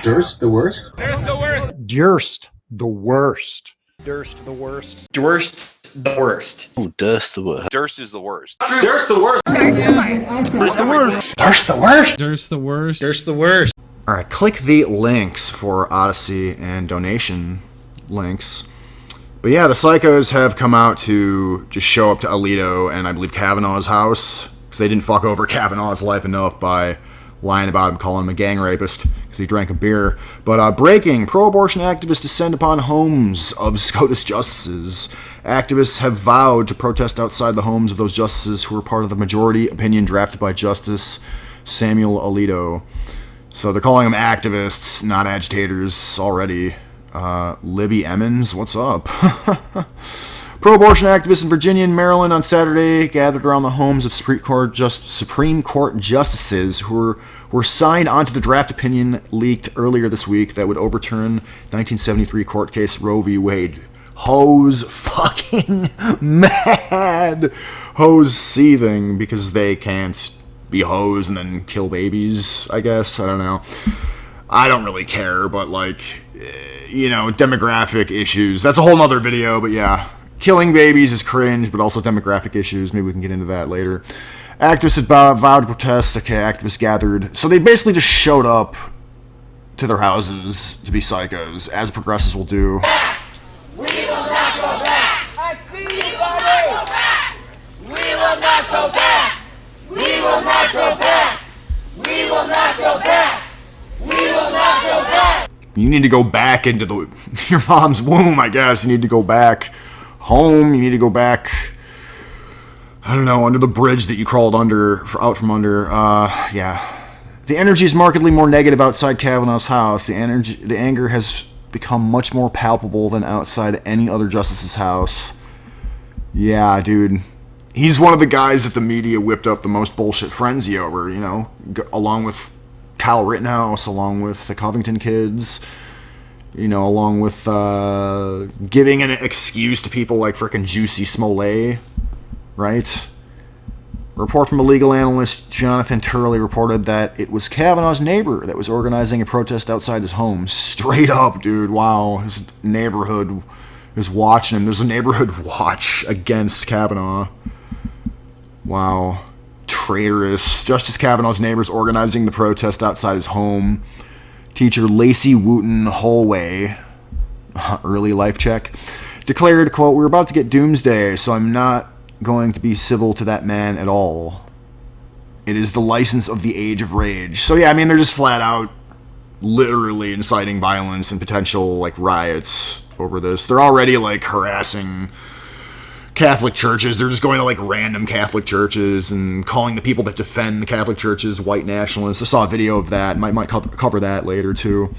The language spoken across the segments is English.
Durst the worst? Durst the worst. Durst the worst. Durst the worst. Durst the worst. Oh, Durst the worst. Durst is the worst. Durst the worst. Durst the worst. Durst the worst? Durst the worst. Durst the worst. Alright, click the links for Odyssey and donation links. But yeah, the psychos have come out to just show up to Alito and I believe Kavanaugh's house, because they didn't fuck over Kavanaugh's life enough by lying about him, calling him a gang rapist because he drank a beer. But breaking, pro-abortion activists descend upon homes of SCOTUS justices. Activists have vowed to protest outside the homes of those justices who were part of the majority opinion drafted by Justice Samuel Alito. So they're calling them activists, not agitators already. Libby Emmons, what's up? Pro-abortion activists in Virginia and Maryland on Saturday gathered around the homes of Supreme Court justices who were signed onto the draft opinion leaked earlier this week that would overturn 1973 court case Roe v. Wade. Hoes fucking mad. Hoes seething because they can't be hoes and then kill babies, I guess. I don't know. I don't really care, but like, you know, demographic issues. That's a whole nother video, but yeah. Killing babies is cringe, but also demographic issues. Maybe we can get into that later. Activists had vowed to protest. Okay, activists gathered. So they basically just showed up to their houses to be psychos, as progressives will do. We will not go back. I see you, buddy. We will not go back. We will not go back. We will not go back. We will not go back. You need to go back into your mom's womb, I guess. You need to go back home. You need to go back, I don't know, under the bridge that you crawled out from under. Yeah. The energy is markedly more negative outside Kavanaugh's house. The anger has become much more palpable than outside any other justice's house. Yeah, dude. He's one of the guys that the media whipped up the most bullshit frenzy over, you know, along with Kyle Rittenhouse, along with the Covington kids, you know, along with giving an excuse to people like frickin' Juicy Smollett, right? A report from a legal analyst, Jonathan Turley, reported that it was Kavanaugh's neighbor that was organizing a protest outside his home. Straight up, dude. Wow. His neighborhood is watching him. There's a neighborhood watch against Kavanaugh. Wow. Traitorous. Justice Kavanaugh's neighbors organizing the protest outside his home. Teacher Lacey Wooten Holway, early life check, declared, quote, "We're about to get doomsday, so I'm not going to be civil to that man at all. It is the license of the age of rage." So yeah, I mean, they're just flat out literally inciting violence and potential like riots over this. They're already like harassing Catholic churches. They're just going to like random Catholic churches and calling the people that defend the Catholic churches white nationalists. I saw a video of that. Might cover that later too.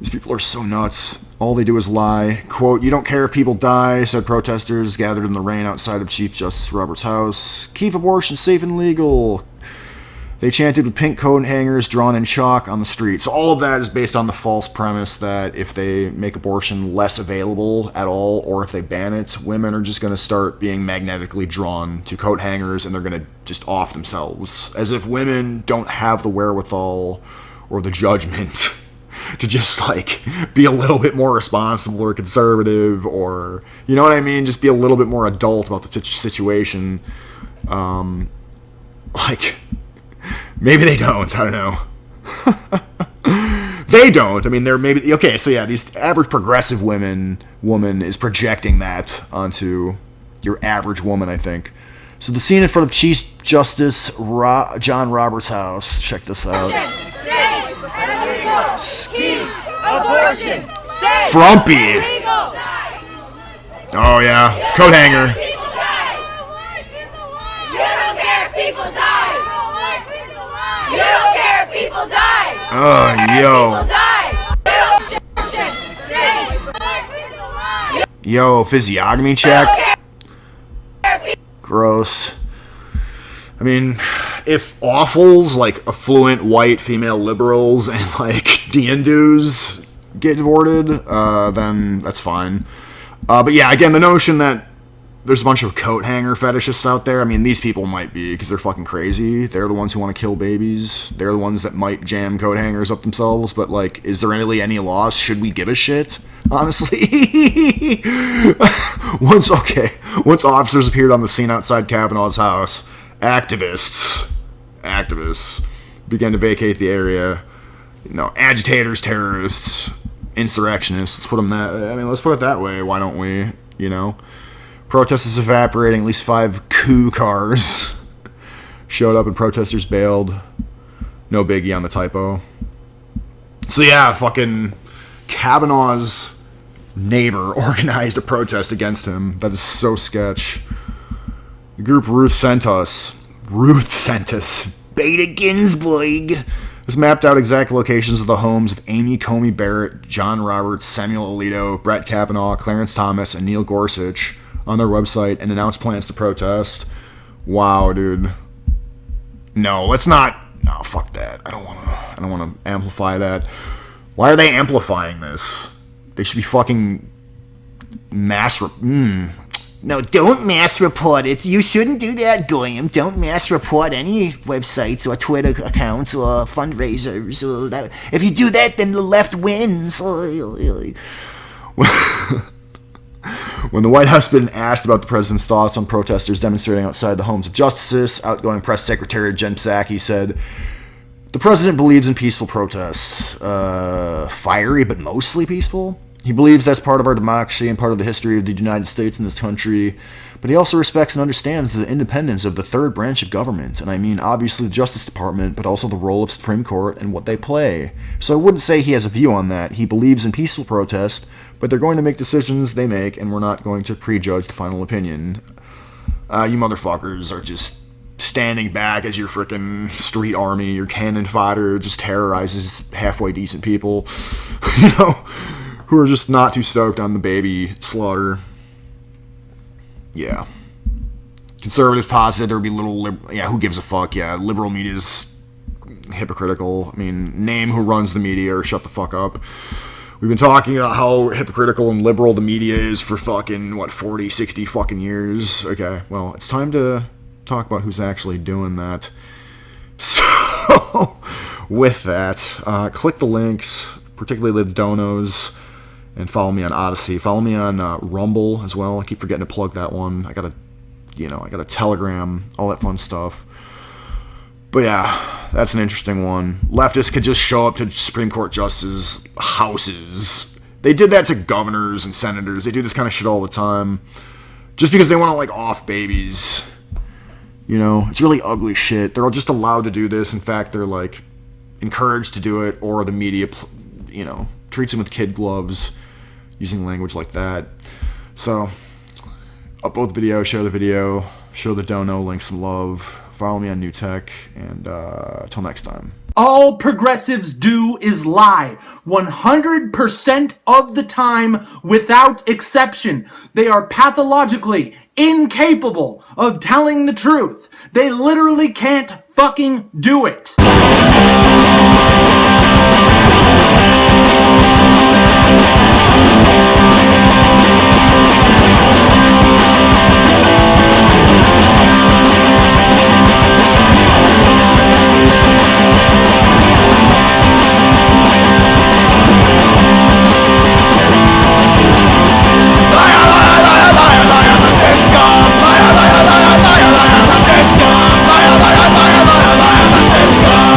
These people are so nuts. All they do is lie. Quote, "You don't care if people die," said protesters gathered in the rain outside of Chief Justice Roberts' house. "Keep abortion safe and legal," they chanted with pink coat hangers drawn in chalk on the street. So all of that is based on the false premise that if they make abortion less available at all, or if they ban it, women are just going to start being magnetically drawn to coat hangers and they're going to just off themselves. As if women don't have the wherewithal or the judgment to just like be a little bit more responsible or conservative, or, you know what I mean? Just be a little bit more adult about the situation. Like, maybe they don't. I don't know. They don't. I mean, they're maybe... Okay, so yeah, these average progressive woman is projecting that onto your average woman, I think. So the scene in front of Chief Justice John Roberts' house. Check this out. Abortion. Frumpy. Oh, yeah. Coat hanger. You don't care if people die. You don't care if people die. Oh, yo. Yo, physiognomy check. Gross. I mean, if awfuls like affluent white female liberals and like DNDs get aborted, then that's fine. But yeah, again, the notion that there's a bunch of coat hanger fetishists out there. I mean, these people might be, because they're fucking crazy. They're the ones who want to kill babies. They're the ones that might jam coat hangers up themselves. But, like, is there really any laws? Should we give a shit? Honestly. Once officers appeared on the scene outside Kavanaugh's house, activists began to vacate the area. You know, agitators, terrorists, insurrectionists. Let's put them that. I mean, let's put it that way. Why don't we? You know, protesters evaporating. At least 5 coup cars showed up and protesters bailed. No biggie on the typo. So yeah, fucking Kavanaugh's neighbor organized a protest against him. That is so sketch. The group Ruth sent us, Beta Ginsburg, has mapped out exact locations of the homes of Amy Comey Barrett, John Roberts, Samuel Alito, Brett Kavanaugh, Clarence Thomas, and Neil Gorsuch on their website and announced plans to protest. Wow, dude. No, let's not. No, fuck that. I don't want to amplify that. Why are they amplifying this? They should be fucking No, don't mass report it. You shouldn't do that, Goyam. Don't mass report any websites or Twitter accounts or fundraisers. Or that. If you do that, then the left wins. When the White House had been asked about the president's thoughts on protesters demonstrating outside the homes of justices, outgoing press secretary Jen Psaki said, "The president believes in peaceful protests. Fiery, but mostly peaceful. He believes that's part of our democracy and part of the history of the United States and this country, but he also respects and understands the independence of the third branch of government, and I mean obviously the Justice Department, but also the role of Supreme Court and what they play. So I wouldn't say he has a view on that. He believes in peaceful protest, but they're going to make decisions they make, and we're not going to prejudge the final opinion. You motherfuckers are just standing back as your frickin' street army, your cannon fodder just terrorizes halfway decent people, you know, who are just not too stoked on the baby slaughter." Yeah. Conservatives posited there would be who gives a fuck? Yeah, liberal media's hypocritical. I mean, name who runs the media or shut the fuck up. We've been talking about how hypocritical and liberal the media is for fucking, 40, 60 fucking years. Okay, well, it's time to talk about who's actually doing that. So, with that, click the links, particularly the donos, and follow me on Odyssey. Follow me on Rumble as well. I keep forgetting to plug that one. I got a Telegram, all that fun stuff. But yeah, that's an interesting one. Leftists could just show up to Supreme Court justices' houses. They did that to governors and senators. They do this kind of shit all the time. Just because they want to, off babies. You know, it's really ugly shit. They're just allowed to do this. In fact, they're, encouraged to do it, or the media, treats them with kid gloves, using language like that. So, upload the video, share the video, show the dono, link some love, follow me on New Tech, and till next time. All progressives do is lie. 100% of the time, without exception. They are pathologically incapable of telling the truth. They literally can't fucking do it. Let's go!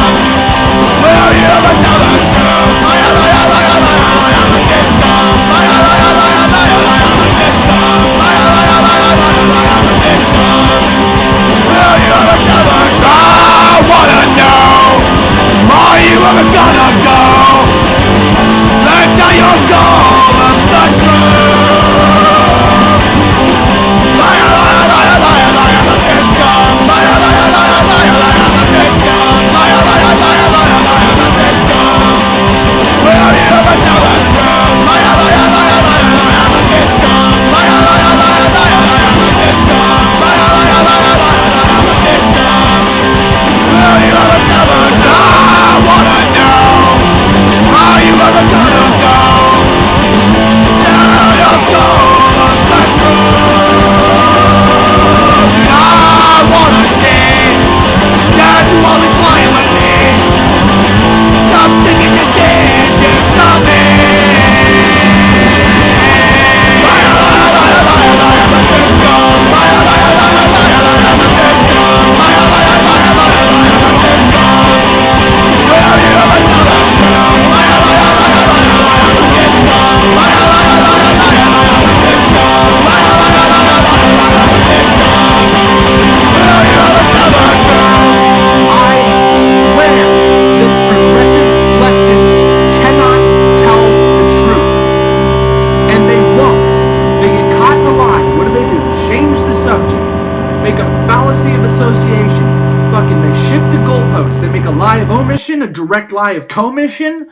omission, a direct lie of commission.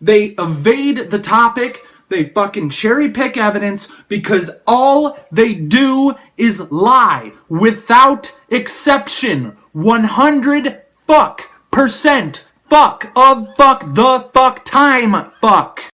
They evade the topic. They fucking cherry pick evidence because all they do is lie without exception. 100% fuck of fuck the fuck time fuck.